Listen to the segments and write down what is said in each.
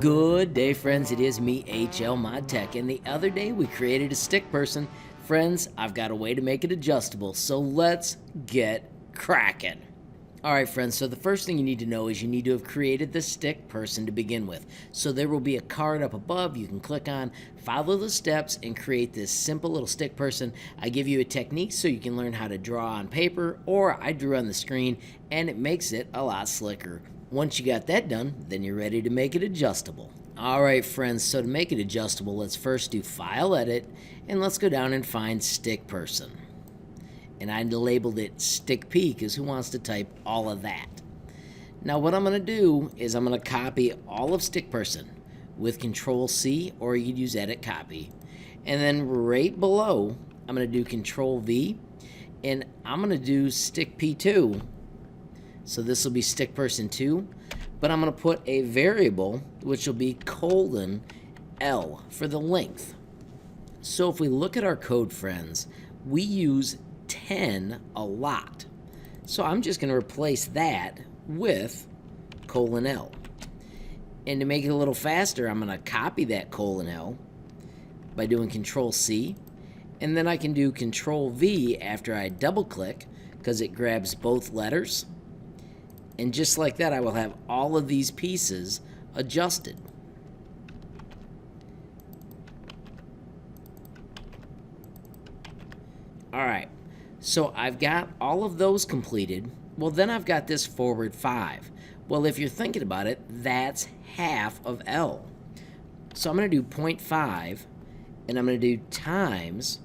Good day, friends. It is me, HLModTech, and the other day we created a stick person. Friends, I've got a way to make it adjustable, so let's get cracking. Alright friends, so the first thing you need to know is you need to have created the stick person to begin with. So there will be a card up above you can click on, follow the steps, and create this simple little stick person. I give you a technique so you can learn how to draw on paper, or I drew on the screen, and it makes it a lot slicker. Once you got that done, then you're ready to make it adjustable. Alright friends, so to make it adjustable, let's first do File Edit, and let's go down and find Stick Person. And I labeled it Stick P because who wants to type all of that? Now what I'm going to do is I'm going to copy all of Stick Person with Control C, or you could use Edit Copy. And then right below, I'm going to do Control V, and I'm going to do Stick P2. So this will be Stick Person 2, but I'm going to put a variable which will be :L for the length. So if we look at our code, friends, we use 10 a lot. So I'm just going to replace that with :L. And to make it a little faster, I'm going to copy that :L by doing Control C, and then I can do Control V after I double click because it grabs both letters. And just like that, I will have all of these pieces adjusted. Alright, so I've got all of those completed. Well, then I've got this forward 5. Well, if you're thinking about it, that's half of L. So I'm going to do 0.5, and I'm going to do times,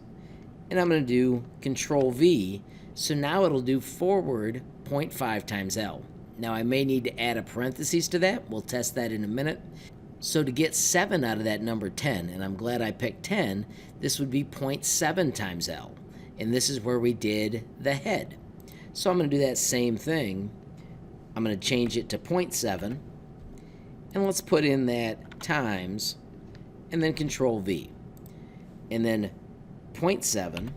and I'm going to do Control V. So now it'll do forward 0.5 times L. Now I may need to add a parentheses to that. We'll test that in a minute. So to get 7 out of that number 10, and I'm glad I picked 10, this would be 0.7 times L. And this is where we did the head. So I'm going to do that same thing. I'm going to change it to 0.7. And let's put in that times, and then Control V. And then 0.7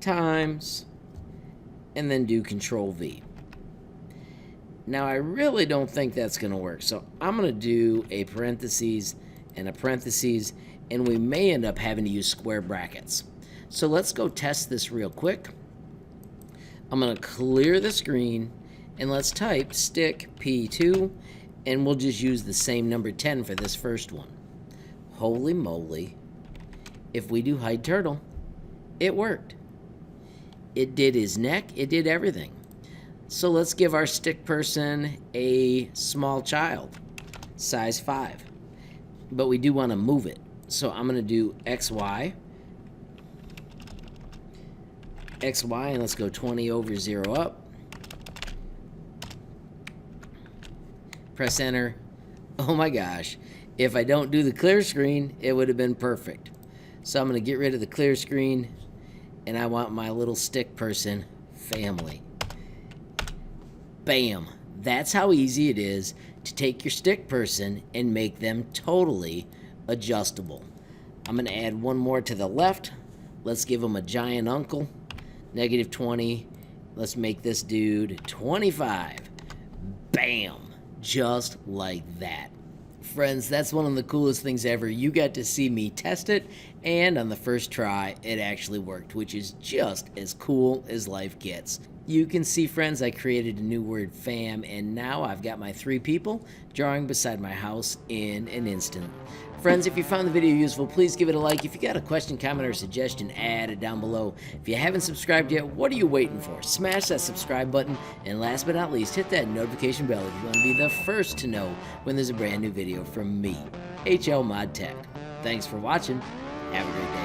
times, and then do Control V. Now I really don't think that's going to work, so I'm going to do a parentheses and a parentheses, and we may end up having to use square brackets. So let's go test this real quick. I'm going to clear the screen, and let's type Stick P2, and we'll just use the same number 10 for this first one. Holy moly, if we do hide turtle, it worked. It did his neck, it did everything. So let's give our stick person a small child, size 5. But we do want to move it. So I'm going to do XY, and let's go 20 over 0 up. Press enter. Oh my gosh, if I don't do the clear screen, it would have been perfect. So I'm going to get rid of the clear screen, and I want my little stick person family. Bam! That's how easy it is to take your stick person and make them totally adjustable. I'm going to add one more to the left. Let's give him a giant uncle. -20. Let's make this dude 25. Bam! Just like that. Friends, that's one of the coolest things ever. You got to see me test it, and on the first try, it actually worked, which is just as cool as life gets. You can see, friends, I created a new word, fam, and now I've got my 3 people drawing beside my house in an instant. Friends, if you found the video useful, please give it a like. If you got a question, comment, or suggestion, add it down below. If you haven't subscribed yet, what are you waiting for? Smash that subscribe button, and last but not least, hit that notification bell if you want to be the first to know when there's a brand new video from me, HLModTech. Thanks for watching. Have a great day.